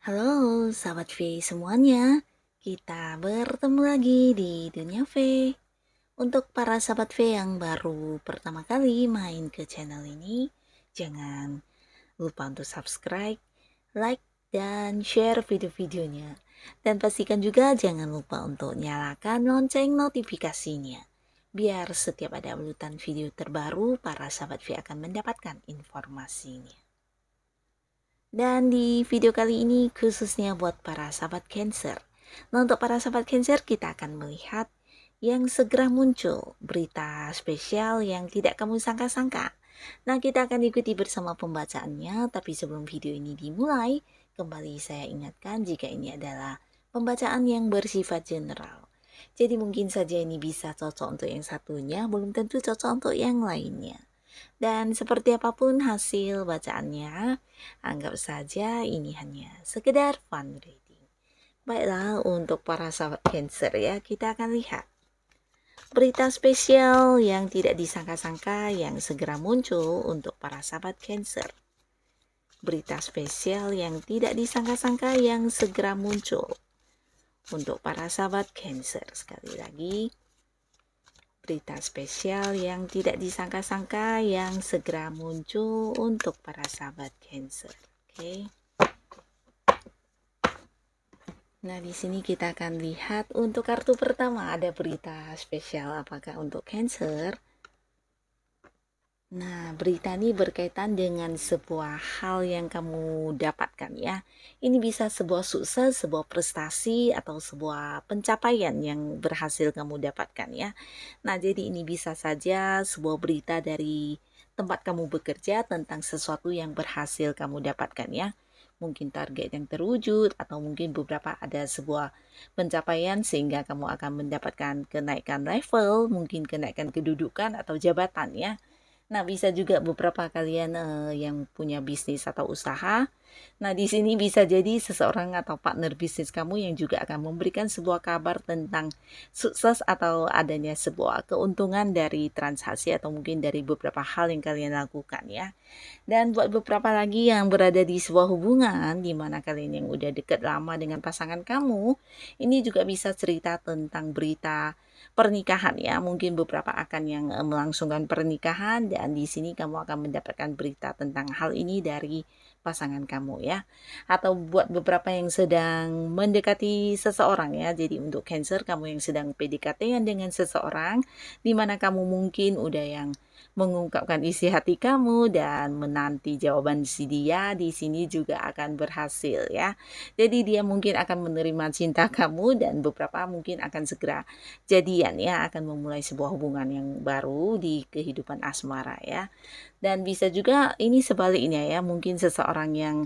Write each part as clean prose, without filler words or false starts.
Halo sahabat V semuanya, kita bertemu lagi di Dunia V. Untuk para sahabat V yang baru pertama kali main ke channel ini, jangan lupa untuk subscribe, like, dan share video-videonya. Dan pastikan juga jangan lupa untuk nyalakan lonceng notifikasinya. Biar setiap ada uploadan video terbaru, para sahabat V akan mendapatkan informasinya. Dan di video kali ini khususnya buat para sahabat Cancer. Nah, untuk para sahabat Cancer kita akan melihat yang segera muncul, berita spesial yang tidak kamu sangka-sangka. Nah, kita akan ikuti bersama pembacaannya, tapi sebelum video ini dimulai, kembali saya ingatkan jika ini adalah pembacaan yang bersifat general. Jadi mungkin saja ini bisa cocok untuk yang satunya, belum tentu cocok untuk yang lainnya. Dan seperti apapun hasil bacaannya, anggap saja ini hanya sekedar fun reading. Baiklah, untuk para sahabat Cancer ya, kita akan lihat berita spesial yang tidak disangka-sangka yang segera muncul untuk para sahabat Cancer. Berita spesial yang tidak disangka-sangka yang segera muncul untuk para sahabat Cancer. Sekali lagi, berita spesial yang tidak disangka-sangka yang segera muncul untuk para sahabat Cancer. Oke. Nah, di sini kita akan lihat untuk kartu pertama ada berita spesial apakah untuk Cancer. Nah, berita ini berkaitan dengan sebuah hal yang kamu dapatkan ya. Ini bisa sebuah sukses, sebuah prestasi, atau sebuah pencapaian yang berhasil kamu dapatkan ya. Nah, jadi ini bisa saja sebuah berita dari tempat kamu bekerja tentang sesuatu yang berhasil kamu dapatkan ya. Mungkin target yang terwujud, atau mungkin beberapa ada sebuah pencapaian sehingga kamu akan mendapatkan kenaikan level, mungkin kenaikan kedudukan atau jabatan ya. Nah, bisa juga beberapa kalian yang punya bisnis atau usaha. Nah, di sini bisa jadi seseorang atau partner bisnis kamu yang juga akan memberikan sebuah kabar tentang sukses atau adanya sebuah keuntungan dari transaksi atau mungkin dari beberapa hal yang kalian lakukan ya. Dan buat beberapa lagi yang berada di sebuah hubungan di mana kalian yang udah deket lama dengan pasangan kamu, ini juga bisa cerita tentang berita pernikahan ya. Mungkin beberapa akan yang melangsungkan pernikahan dan di sini kamu akan mendapatkan berita tentang hal ini dari pasangan kamu ya. Atau buat beberapa yang sedang mendekati seseorang ya. Jadi untuk Cancer, kamu yang sedang PDKT dengan seseorang di mana kamu mungkin udah yang mengungkapkan isi hati kamu dan menanti jawaban si dia, di sini juga akan berhasil ya. Jadi dia mungkin akan menerima cinta kamu dan beberapa mungkin akan segera jadian ya, akan memulai sebuah hubungan yang baru di kehidupan asmara ya. Dan bisa juga ini sebaliknya ya, mungkin seseorang yang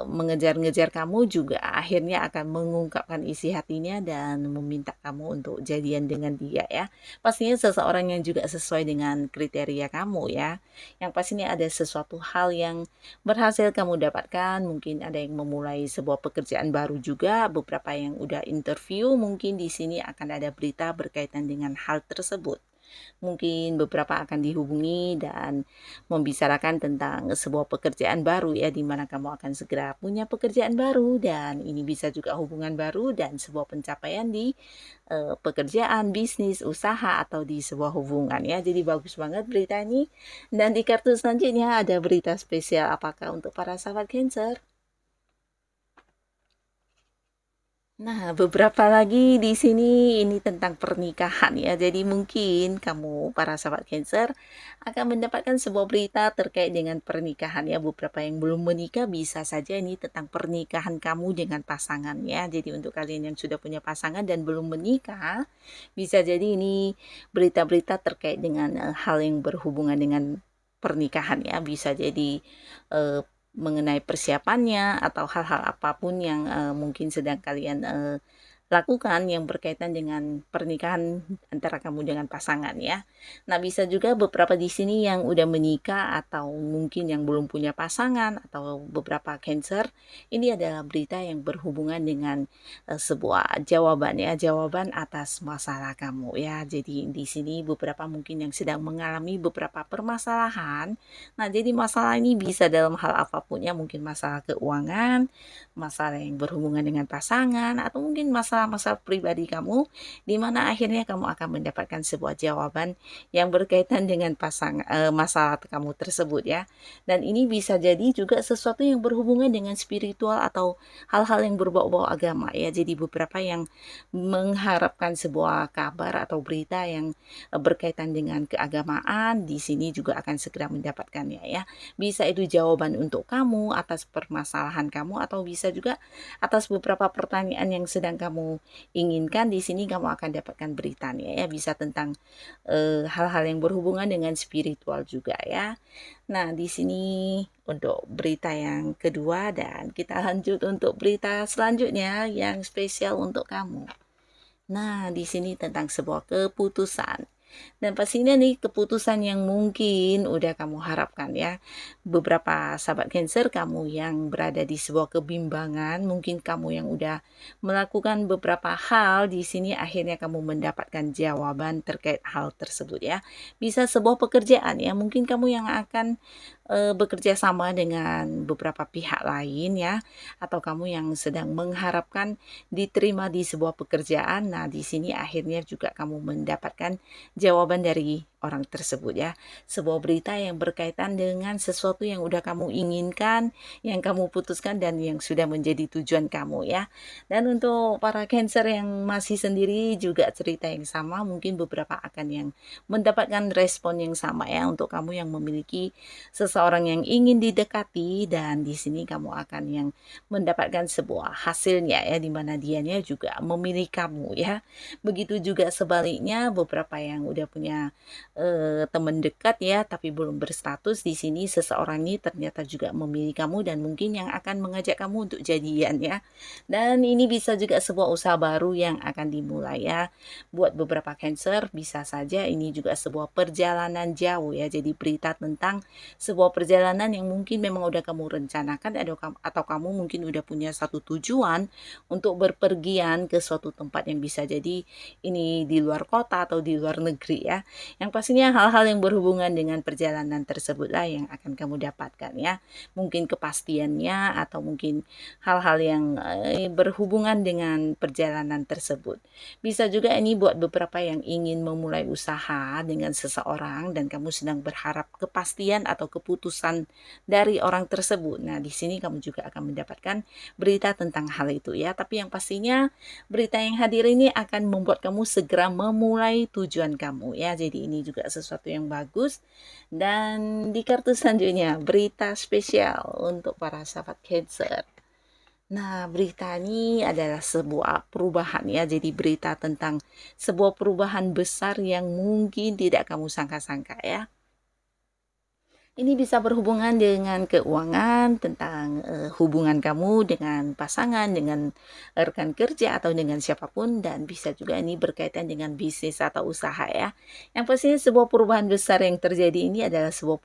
mengejar-ngejar kamu juga akhirnya akan mengungkapkan isi hatinya dan meminta kamu untuk jadian dengan dia ya. Pastinya seseorang yang juga sesuai dengan kriteria kamu ya. Yang pastinya ada sesuatu hal yang berhasil kamu dapatkan, mungkin ada yang memulai sebuah pekerjaan baru juga, beberapa yang udah interview, mungkin di sini akan ada berita berkaitan dengan hal tersebut. Mungkin beberapa akan dihubungi dan membicarakan tentang sebuah pekerjaan baru ya, di mana kamu akan segera punya pekerjaan baru dan ini bisa juga hubungan baru dan sebuah pencapaian di pekerjaan, bisnis, usaha atau di sebuah hubungan ya. Jadi bagus banget berita ini. Dan di kartu selanjutnya ada berita spesial apakah untuk para sahabat Cancer? Nah, beberapa lagi di sini ini tentang pernikahan ya. Jadi mungkin kamu para sahabat Cancer akan mendapatkan sebuah berita terkait dengan pernikahan ya. Beberapa yang belum menikah bisa saja ini tentang pernikahan kamu dengan pasangan ya. Jadi untuk kalian yang sudah punya pasangan dan belum menikah, bisa jadi ini berita-berita terkait dengan hal yang berhubungan dengan pernikahan ya. Bisa jadi mengenai persiapannya atau hal-hal apapun yang mungkin sedang kalian lakukan yang berkaitan dengan pernikahan antara kamu dengan pasangan ya. Nah, bisa juga beberapa di sini yang udah menikah atau mungkin yang belum punya pasangan atau beberapa Cancer, ini adalah berita yang berhubungan dengan sebuah jawaban ya, jawaban atas masalah kamu ya. Jadi di sini beberapa mungkin yang sedang mengalami beberapa permasalahan. Nah, jadi masalah ini bisa dalam hal apapun ya, mungkin masalah keuangan, masalah yang berhubungan dengan pasangan, atau mungkin masalah-masalah pribadi kamu, di mana akhirnya kamu akan mendapatkan sebuah jawaban yang berkaitan dengan masalah kamu tersebut ya. Dan ini bisa jadi juga sesuatu yang berhubungan dengan spiritual atau hal-hal yang berbau-bau agama ya. Jadi beberapa yang mengharapkan sebuah kabar atau berita yang berkaitan dengan keagamaan, di sini juga akan segera mendapatkannya ya. Bisa itu jawaban untuk kamu atas permasalahan kamu, atau bisa juga atas beberapa pertanyaan yang sedang kamu inginkan. Di sini kamu akan dapatkan beritanya ya, bisa tentang hal-hal yang berhubungan dengan spiritual juga ya. Nah, di sini untuk berita yang kedua, dan kita lanjut untuk berita selanjutnya yang spesial untuk kamu. Nah, di sini tentang sebuah keputusan. Dan pastinya nih keputusan yang mungkin udah kamu harapkan ya. Beberapa sahabat Cancer, kamu yang berada di sebuah kebimbangan, mungkin kamu yang udah melakukan beberapa hal, di sini akhirnya kamu mendapatkan jawaban terkait hal tersebut ya. Bisa sebuah pekerjaan ya, mungkin kamu yang akan bekerja sama dengan beberapa pihak lain ya, atau kamu yang sedang mengharapkan diterima di sebuah pekerjaan. Nah, di sini akhirnya juga kamu mendapatkan jawaban dari orang tersebut ya. Sebuah berita yang berkaitan dengan sesuatu yang udah kamu inginkan, yang kamu putuskan, dan yang sudah menjadi tujuan kamu ya. Dan untuk para Cancer yang masih sendiri juga cerita yang sama, mungkin beberapa akan yang mendapatkan respon yang sama ya, untuk kamu yang memiliki seseorang yang ingin didekati, dan di sini kamu akan yang mendapatkan sebuah hasilnya ya, dimana dianya juga memilih kamu ya. Begitu juga sebaliknya, beberapa yang udah punya teman dekat ya tapi belum berstatus, di sini seseorang ini ternyata juga memilih kamu dan mungkin yang akan mengajak kamu untuk jadian ya. Dan ini bisa juga sebuah usaha baru yang akan dimulai ya. Buat beberapa Cancer, bisa saja ini juga sebuah perjalanan jauh ya. Jadi berita tentang sebuah perjalanan yang mungkin memang udah kamu rencanakan, atau kamu mungkin udah punya satu tujuan untuk berpergian ke suatu tempat yang bisa jadi ini di luar kota atau di luar negeri ya. Yang pastinya hal-hal yang berhubungan dengan perjalanan tersebutlah yang akan kamu dapatkan ya. Mungkin kepastiannya, atau mungkin hal-hal yang berhubungan dengan perjalanan tersebut. Bisa juga ini buat beberapa yang ingin memulai usaha dengan seseorang dan kamu sedang berharap kepastian atau keputusan dari orang tersebut. Nah, di sini kamu juga akan mendapatkan berita tentang hal itu ya. Tapi yang pastinya berita yang hadir ini akan membuat kamu segera memulai tujuan kamu ya. Jadi ini juga sesuatu yang bagus. Dan di kartu selanjutnya, berita spesial untuk para sahabat Cancer. Nah, berita ini adalah sebuah perubahan ya. Jadi berita tentang sebuah perubahan besar yang mungkin tidak kamu sangka-sangka ya. Ini bisa berhubungan dengan keuangan, tentang hubungan kamu dengan pasangan, dengan rekan kerja, atau dengan siapapun, dan bisa juga ini berkaitan dengan bisnis atau usaha ya. Yang pastinya sebuah perubahan besar yang terjadi ini adalah sebuah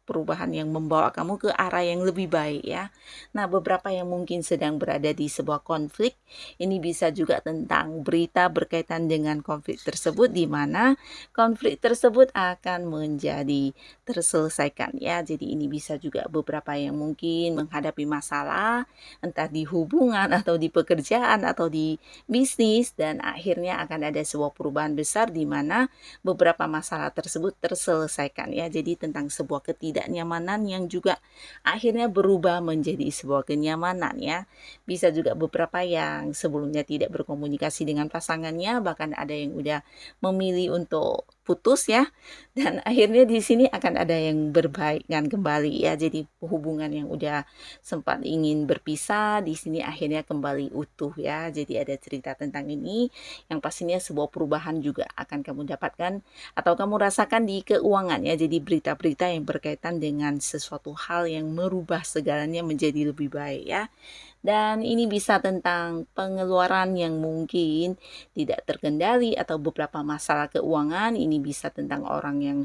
perubahan yang membawa kamu ke arah yang lebih baik ya. Nah, beberapa yang mungkin sedang berada di sebuah konflik, ini bisa juga tentang berita berkaitan dengan konflik tersebut, di mana konflik tersebut akan menjadi terselesaikan ya. Jadi ini bisa juga beberapa yang mungkin menghadapi masalah entah di hubungan atau di pekerjaan atau di bisnis, dan akhirnya akan ada sebuah perubahan besar di mana beberapa masalah tersebut terselesaikan ya. Jadi tentang sebuah ketidaknyamanan yang juga akhirnya berubah menjadi sebuah kenyamanan ya. Bisa juga beberapa yang sebelumnya tidak berkomunikasi dengan pasangannya, bahkan ada yang udah memilih untuk putus ya, dan akhirnya di sini akan ada yang berbaikan kembali ya. Jadi hubungan yang udah sempat ingin berpisah di sini akhirnya kembali utuh ya. Jadi ada cerita tentang ini yang pastinya sebuah perubahan juga akan kamu dapatkan atau kamu rasakan di keuangan ya. Jadi berita-berita yang berkaitan dengan sesuatu hal yang merubah segalanya menjadi lebih baik ya. Dan ini bisa tentang pengeluaran yang mungkin tidak terkendali atau beberapa masalah keuangan. Ini bisa tentang orang yang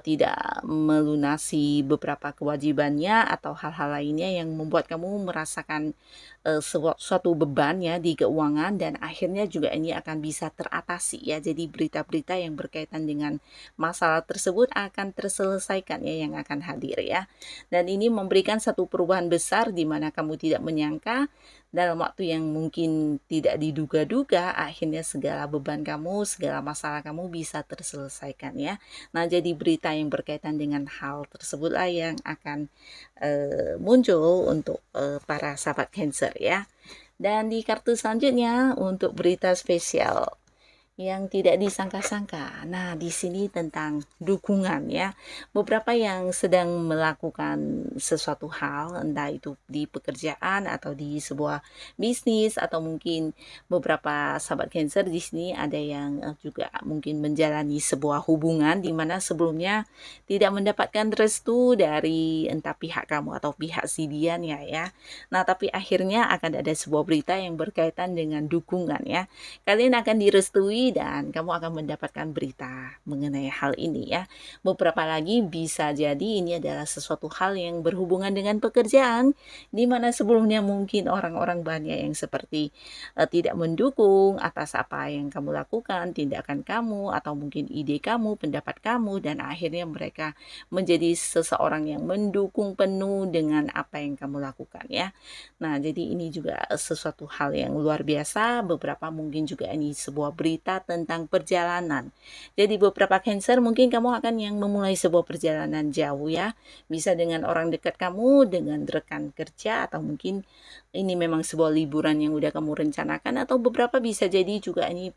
tidak melunasi beberapa kewajibannya atau hal-hal lainnya yang membuat kamu merasakan suatu beban ya di keuangan, dan akhirnya juga ini akan bisa teratasi ya. Jadi berita-berita yang berkaitan dengan masalah tersebut akan terselesaikan ya, yang akan hadir ya. Dan ini memberikan satu perubahan besar di mana kamu tidak menyangka dalam waktu yang mungkin tidak diduga-duga, akhirnya segala beban kamu, segala masalah kamu bisa terselesaikan ya. Nah, jadi berita yang berkaitan dengan hal tersebutlah yang akan muncul untuk para sahabat Cancer ya. Dan di kartu selanjutnya untuk berita spesial yang tidak disangka-sangka. Nah, di sini tentang dukungan ya. Beberapa yang sedang melakukan sesuatu hal, entah itu di pekerjaan atau di sebuah bisnis atau mungkin beberapa sahabat Cancer di sini ada yang juga mungkin menjalani sebuah hubungan di mana sebelumnya tidak mendapatkan restu dari entah pihak kamu atau pihak si Dian ya. Nah, tapi akhirnya akan ada sebuah berita yang berkaitan dengan dukungan ya. Kalian akan direstui dan kamu akan mendapatkan berita mengenai hal ini ya. Beberapa lagi bisa jadi ini adalah sesuatu hal yang berhubungan dengan pekerjaan, di mana sebelumnya mungkin orang-orang banyak yang seperti tidak mendukung atas apa yang kamu lakukan, tindakan kamu atau mungkin ide kamu, pendapat kamu, dan akhirnya mereka menjadi seseorang yang mendukung penuh dengan apa yang kamu lakukan ya. Nah, jadi ini juga sesuatu hal yang luar biasa. Beberapa mungkin juga ini sebuah berita tentang perjalanan. Jadi beberapa Cancer mungkin kamu akan yang memulai sebuah perjalanan jauh ya. Bisa dengan orang dekat kamu, dengan rekan kerja, atau mungkin ini memang sebuah liburan yang udah kamu rencanakan, atau beberapa bisa jadi juga ini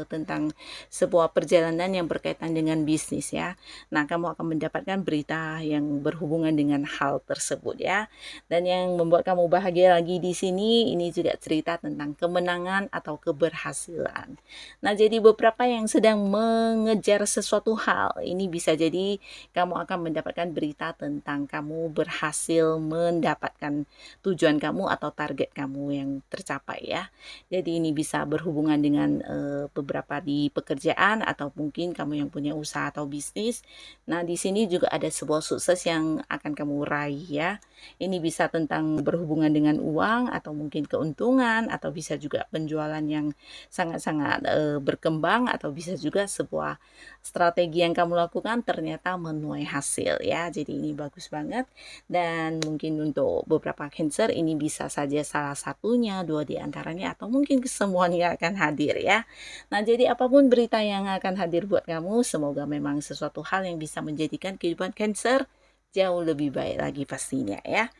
tentang sebuah perjalanan yang berkaitan dengan bisnis ya. Nah, kamu akan mendapatkan berita yang berhubungan dengan hal tersebut ya. Dan yang membuat kamu bahagia lagi di sini, ini juga cerita tentang kemenangan atau keberhasilan. Nah, jadi beberapa yang sedang mengejar sesuatu hal, ini bisa jadi kamu akan mendapatkan berita tentang kamu berhasil mendapatkan tujuan kamu atau target kamu yang tercapai ya. Jadi ini bisa berhubungan dengan beberapa di pekerjaan atau mungkin kamu yang punya usaha atau bisnis. Nah, di sini juga ada sebuah sukses yang akan kamu raih ya. Ini bisa tentang berhubungan dengan uang atau mungkin keuntungan, atau bisa juga penjualan yang sangat-sangat berkembang, atau bisa juga sebuah strategi yang kamu lakukan ternyata menuai hasil ya. Jadi ini bagus banget, dan mungkin untuk beberapa Cancer ini bisa saja salah satunya, dua di antaranya, atau mungkin semuanya akan hadir ya. Nah, jadi apapun berita yang akan hadir buat kamu, semoga memang sesuatu hal yang bisa menjadikan kehidupan Cancer jauh lebih baik lagi pastinya ya.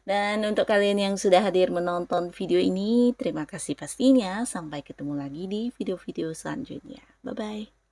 Dan untuk kalian yang sudah hadir menonton video ini, terima kasih pastinya. Sampai ketemu lagi di video-video selanjutnya. Bye-bye.